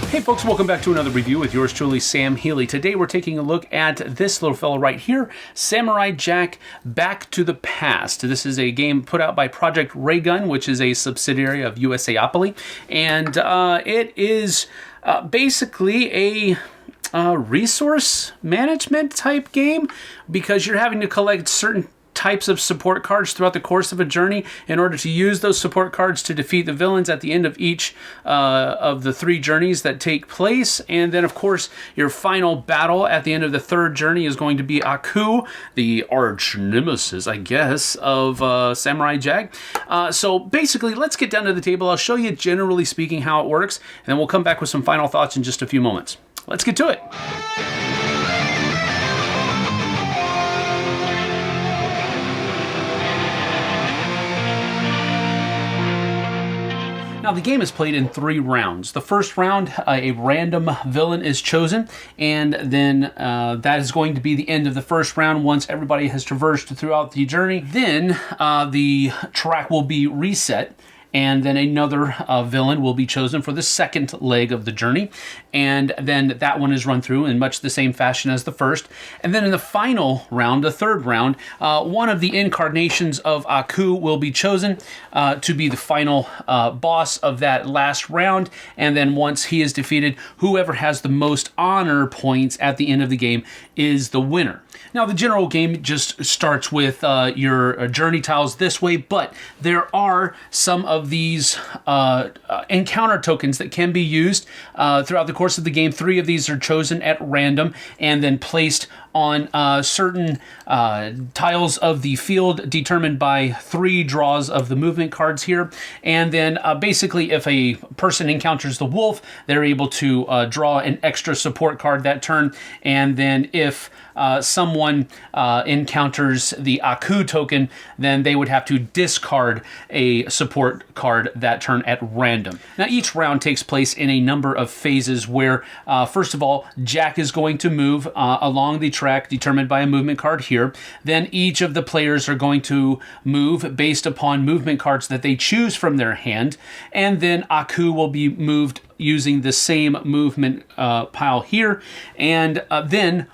Hey folks, welcome back to another review with yours truly, Sam Healey. Today we're taking a look at this little fellow right here, Samurai Jack Back to the Past. This is a game put out by Project Raygun, which is a subsidiary of USAopoly, and it is basically a resource management type game because you're having to collect certain types of support cards throughout the course of a journey in order to use those support cards to defeat the villains at the end of each of the 3 journeys that take place. And then, of course, your final battle at the end of the 3rd journey is going to be Aku, the arch nemesis, I guess, of Samurai Jack. So basically, let's get down to the table. I'll show you, generally speaking, how it works, and then we'll come back with some final thoughts in just a few moments. Let's get to it. Now, the game is played in 3 rounds. The first round, a random villain is chosen, and then that is going to be the end of the first round once everybody has traversed throughout the journey. Then the track will be reset, and then another villain will be chosen for the second leg of the journey, and then that one is run through in much the same fashion as the first. And then in the final round, the 3rd round, one of the incarnations of Aku will be chosen to be the final boss of that last round, and then once he is defeated, whoever has the most honor points at the end of the game is the winner. Now, the general game just starts with your journey tiles this way, but there are some of these encounter tokens that can be used throughout the course of the game. 3 of these are chosen at random and then placed on certain tiles of the field determined by 3 draws of the movement cards here. And then basically if a person encounters the wolf, they're able to draw an extra support card that turn. And then if someone encounters the Aku token, then they would have to discard a support card that turn at random. Now, each round takes place in a number of phases where, first of all, Jack is going to move along the track determined by a movement card here. Then each of the players are going to move based upon movement cards that they choose from their hand. And then Aku will be moved using the same movement pile here. And then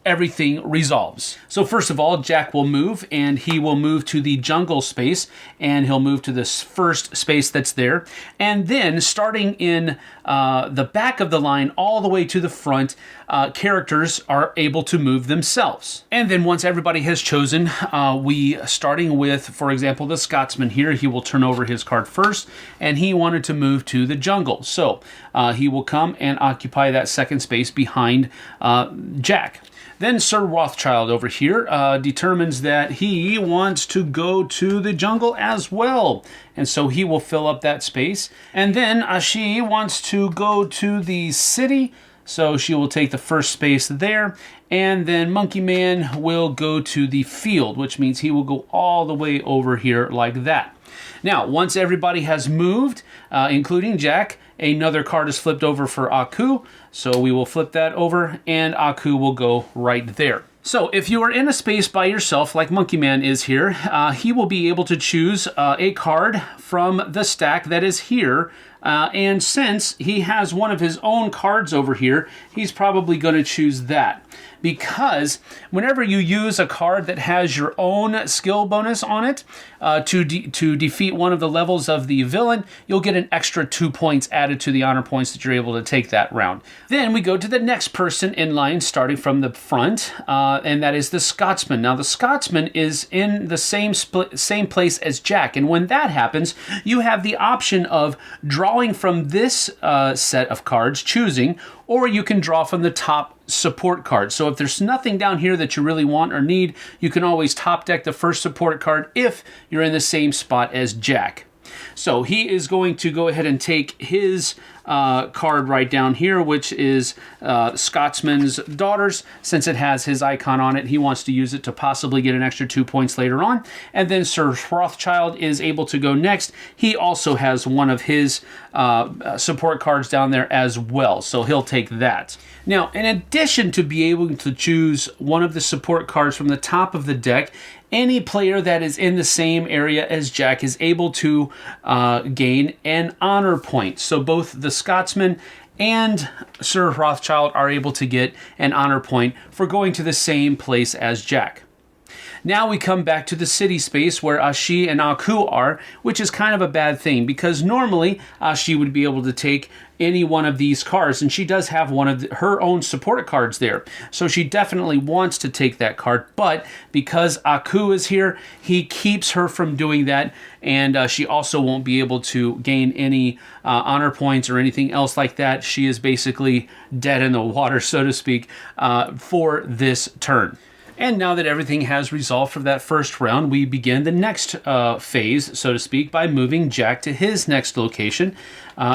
everything resolves. So first of all, Jack will move, and he will move to the jungle space, and he'll move to this first space that's there. And then starting in the back of the line all the way to the front, characters are able to move themselves. And then once everybody has chosen, starting with, for example, the Scotsman here, he will turn over his card first, and he wanted to move to the jungle. So he will come and occupy that second space behind Jack. Then Sir Rothschild over here determines that he wants to go to the jungle as well. And so he will fill up that space. And then she wants to go to the city, so she will take the first space there. And then Monkey Man will go to the field, which means he will go all the way over here like that. Now, once everybody has moved, including Jack, another card is flipped over for Aku. So we will flip that over, and Aku will go right there. So if you are in a space by yourself, like Monkey Man is here, he will be able to choose a card from the stack that is here. And since he has one of his own cards over here, he's probably going to choose that. Because whenever you use a card that has your own skill bonus on it to defeat one of the levels of the villain, you'll get an extra 2 points added to the honor points that you're able to take that round. Then we go to the next person in line, starting from the front, and that is the Scotsman. Now, the Scotsman is in the same place as Jack, and when that happens, you have the option of drawing from this set of cards, choosing, or you can draw from the top support card. So if there's nothing down here that you really want or need, you can always top deck the first support card if you're in the same spot as Jack. So he is going to go ahead and take his card right down here, which is Scotsman's Daughters. Since it has his icon on it, he wants to use it to possibly get an extra 2 points later on. And then Sir Rothschild is able to go next. He also has one of his support cards down there as well, so he'll take that. Now, in addition to be able to choose one of the support cards from the top of the deck, any player that is in the same area as Jack is able to gain an honor point. So both the Scotsman and Sir Rothschild are able to get an honor point for going to the same place as Jack. Now we come back to the city space where Ashi and Aku are, which is kind of a bad thing because normally Ashi would be able to take any one of these cards, and she does have one of her own support cards there. So she definitely wants to take that card, but because Aku is here, he keeps her from doing that, and she also won't be able to gain any honor points or anything else like that. She is basically dead in the water, so to speak, for this turn. And now that everything has resolved for that first round, we begin the next phase, so to speak, by moving Jack to his next location.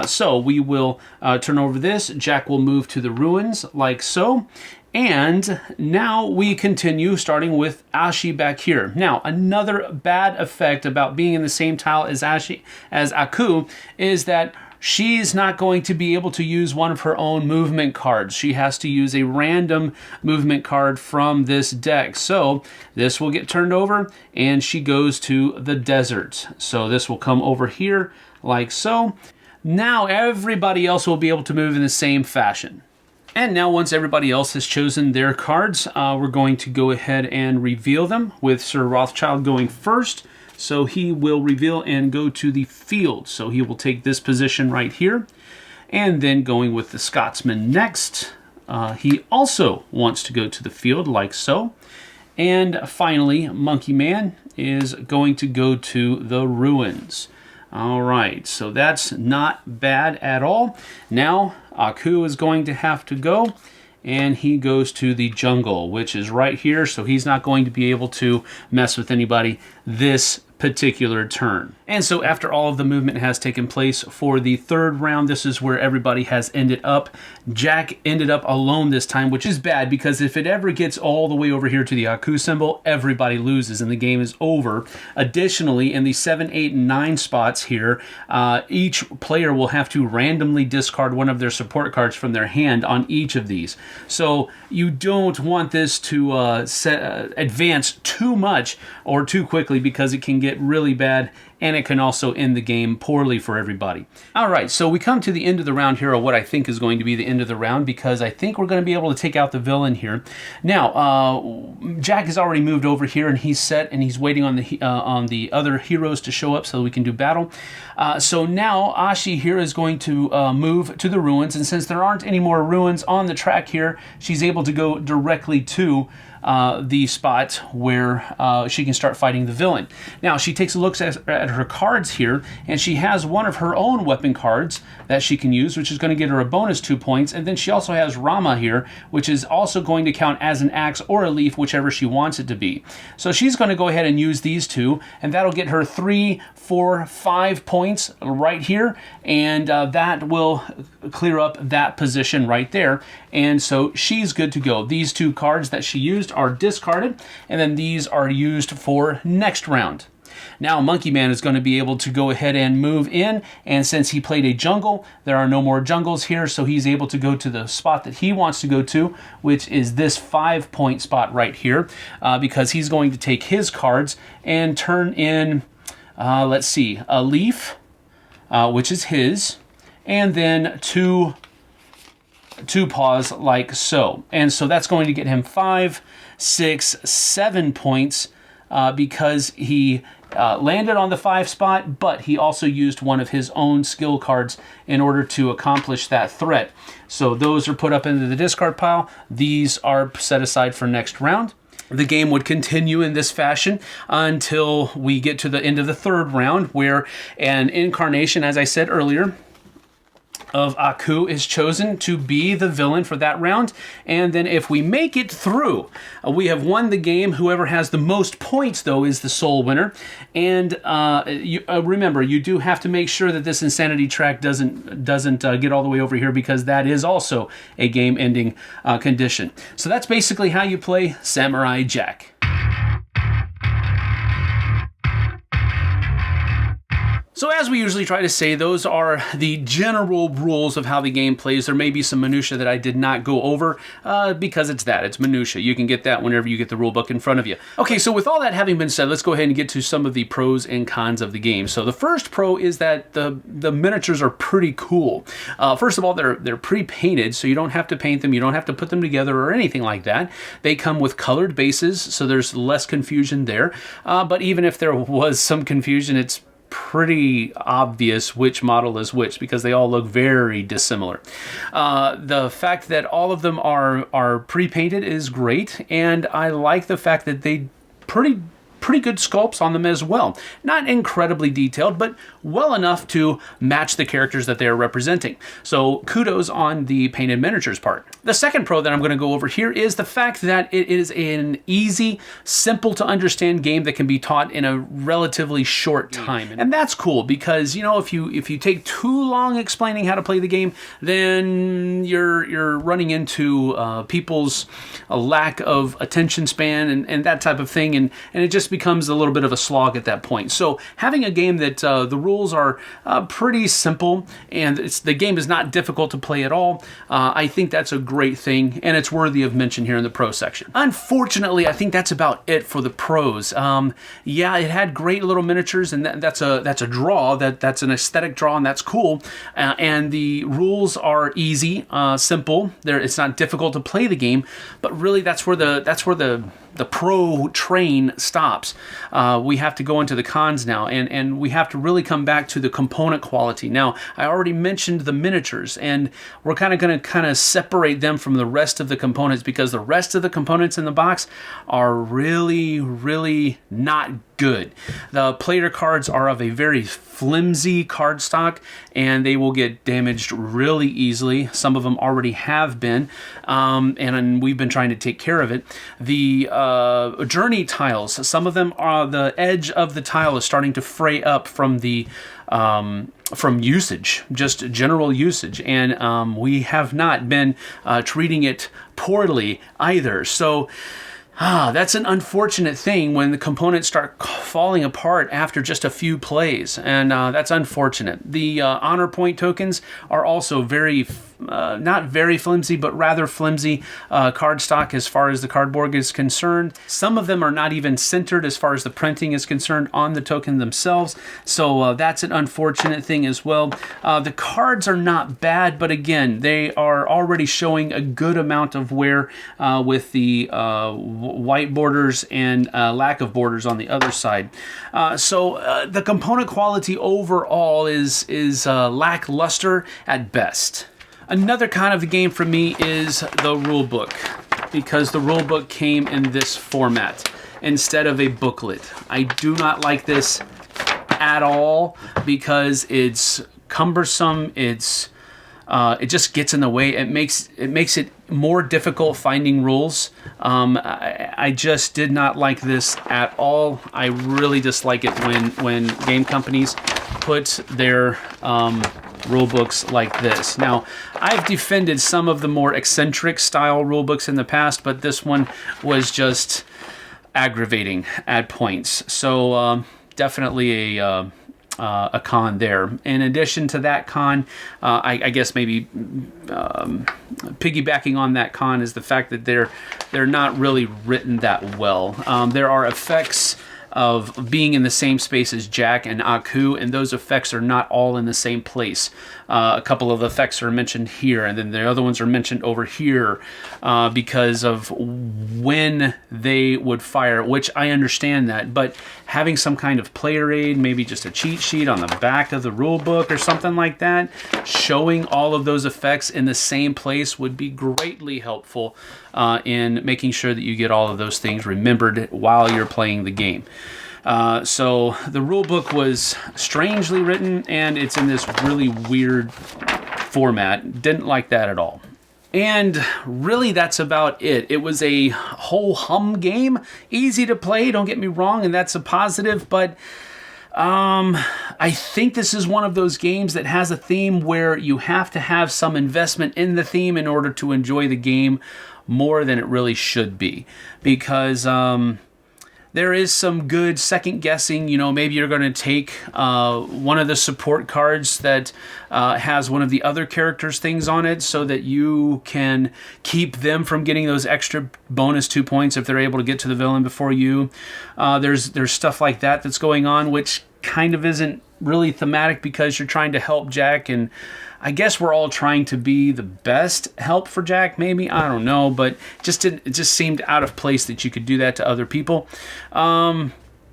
So we will turn over this. Jack will move to the ruins like so. And now we continue starting with Ashi back here. Now, another bad effect about being in the same tile as Aku is that she's not going to be able to use one of her own movement cards. She has to use a random movement card from this deck. So this will get turned over and she goes to the desert. So this will come over here like so. Now everybody else will be able to move in the same fashion. And now once everybody else has chosen their cards, we're going to go ahead and reveal them with Sir Rothschild going first. So he will reveal and go to the field. So he will take this position right here. And then going with the Scotsman next. He also wants to go to the field like so. And finally, Monkey Man is going to go to the ruins. All right, so that's not bad at all. Now, Aku is going to have to go. And he goes to the jungle, which is right here. So he's not going to be able to mess with anybody this particular turn. And so after all of the movement has taken place for the third round, this is where everybody has ended up. Jack ended up alone this time, which is bad because if it ever gets all the way over here to the Aku symbol, everybody loses and the game is over. Additionally, in the 7, 8, and 9 spots here, each player will have to randomly discard one of their support cards from their hand on each of these. So you don't want this to advance too much or too quickly because it can get really bad and it can also end the game poorly for everybody. All right, so we come to the end of the round here, or what I think is going to be the end of the round, because I think we're going to be able to take out the villain here. Now, Jack has already moved over here, and he's set, and he's waiting on the other heroes to show up so we can do battle. So now Ashi here is going to move to the ruins, and since there aren't any more ruins on the track here, she's able to go directly to the spot where she can start fighting the villain. Now, she takes a look at her cards here, and she has one of her own weapon cards that she can use, which is going to get her a bonus 2 points, and then she also has Rama here, which is also going to count as an axe or a leaf, whichever she wants it to be. So she's going to go ahead and use these two, and that'll get her 3, 4, 5 points right here, and that will clear up that position right there, and so she's good to go. These two cards that she used are discarded, and then these are used for next round. Now Monkey Man is going to be able to go ahead and move in, and since he played a jungle, there are no more jungles here, so he's able to go to the spot that he wants to go to, which is this 5-point spot right here, because he's going to take his cards and turn in, let's see, a leaf, which is his, and then two paws like so. And so that's going to get him 5, 6, 7 points because he landed on the 5 spot, but he also used one of his own skill cards in order to accomplish that threat. So those are put up into the discard pile. These are set aside for next round. The game would continue in this fashion until we get to the end of the third round, where an incarnation, as I said earlier, of Aku is chosen to be the villain for that round. And then if we make it through, we have won the game. Whoever has the most points, though, is the sole winner. And remember, you do have to make sure that this insanity track doesn't get all the way over here, because that is also a game-ending condition. So that's basically how you play Samurai Jack. So as we usually try to say, those are the general rules of how the game plays. There may be some minutia that I did not go over because it's minutia. You can get that whenever you get the rule book in front of you. Okay, so with all that having been said, let's go ahead and get to some of the pros and cons of the game. So the first pro is that the miniatures are pretty cool. First of all, they're pre-painted, so you don't have to paint them, you don't have to put them together or anything like that. They come with colored bases, so there's less confusion there. But even if there was some confusion, it's pretty obvious which model is which because they all look very dissimilar. The fact that all of them are pre-painted is great, and I like the fact that they pretty good sculpts on them as well. Not incredibly detailed, but well enough to match the characters that they're representing. So kudos on the painted miniatures part. The second pro that I'm going to go over here is the fact that it is an easy, simple to understand game that can be taught in a relatively short time. And that's cool because, you know, if you take too long explaining how to play the game, then you're running into people's lack of attention span and that type of thing, and it just becomes a little bit of a slog at that point. So having a game that the rules are pretty simple and the game is not difficult to play at all, I think that's a great thing, and it's worthy of mention here in the pro section. Unfortunately, I think that's about it for the pros. Yeah, it had great little miniatures, and that's a draw. That's an aesthetic draw, and that's cool. And the rules are easy, simple. It's not difficult to play the game, but really that's where the pro train stops. We have to go into the cons now, and we have to really come back to the component quality. Now, I already mentioned the miniatures, and we're going to separate them from the rest of the components because the rest of the components in the box are really, really not good. The player cards are of a very flimsy cardstock, and they will get damaged really easily. Some of them already have been, and we've been trying to take care of it. The journey tiles, some of them are, the edge of the tile is starting to fray up from the from usage, just general usage, and we have not been treating it poorly either. So that's an unfortunate thing when the components start falling apart after just a few plays, and that's unfortunate. The honor point tokens are also very, not very flimsy, but rather flimsy cardstock as far as the cardboard is concerned. Some of them are not even centered as far as the printing is concerned on the token themselves, so that's an unfortunate thing as well. The cards are not bad, but again, they are already showing a good amount of wear with the white borders and lack of borders on the other side. So the component quality overall is lackluster at best. Another con of the game for me is the rule book, because the rule book came in this format instead of a booklet. I do not like this at all because it's cumbersome. It just gets in the way. It makes it more difficult finding rules. I just did not like this at all. I really dislike it when game companies put their rule books like this. Now, I've defended some of the more eccentric style rule books in the past, but this one was just aggravating at points. So definitely a con there. In addition to that con, I guess maybe piggybacking on that con is the fact that they're not really written that well. There are effects of being in the same space as Jack and Aku, and those effects are not all in the same place. A couple of effects are mentioned here, and then the other ones are mentioned over here because of when they would fire, which I understand that, but having some kind of player aid, maybe just a cheat sheet on the back of the rule book or something like that, showing all of those effects in the same place would be greatly helpful in making sure that you get all of those things remembered while you're playing the game. So the rule book was strangely written, and it's in this really weird format. Didn't like that at all. And really, that's about it. It was a ho-hum game. Easy to play, don't get me wrong, and that's a positive, but I think this is one of those games that has a theme where you have to have some investment in the theme in order to enjoy the game more than it really should be. Because There is some good second guessing. You know, maybe you're going to take one of the support cards that has one of the other characters' things on it so that you can keep them from getting those extra bonus 2 points if they're able to get to the villain before you. There's stuff like that that's going on, which kind of isn't really thematic because you're trying to help Jack, and I guess we're all trying to be the best help for Jack, maybe. I don't know, but it just seemed out of place that you could do that to other people.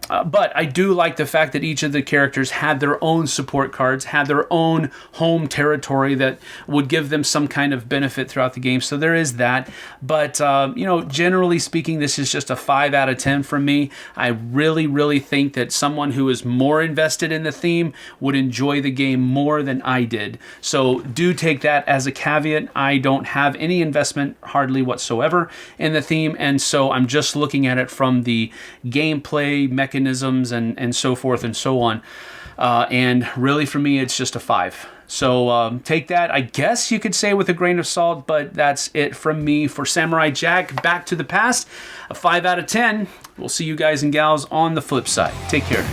But I do like the fact that each of the characters had their own support cards, had their own home territory that would give them some kind of benefit throughout the game. So there is that. But, you know, generally speaking, this is just a 5 out of 10 from me. I really, really think that someone who is more invested in the theme would enjoy the game more than I did. So do take that as a caveat. I don't have any investment hardly whatsoever in the theme. And so I'm just looking at it from the gameplay mechanisms and so forth and so on. And really for me, it's just a 5. So take that, I guess you could say, with a grain of salt, but that's it from me for Samurai Jack Back to the Past. A 5 out of 10. We'll see you guys and gals on the flip side. Take care.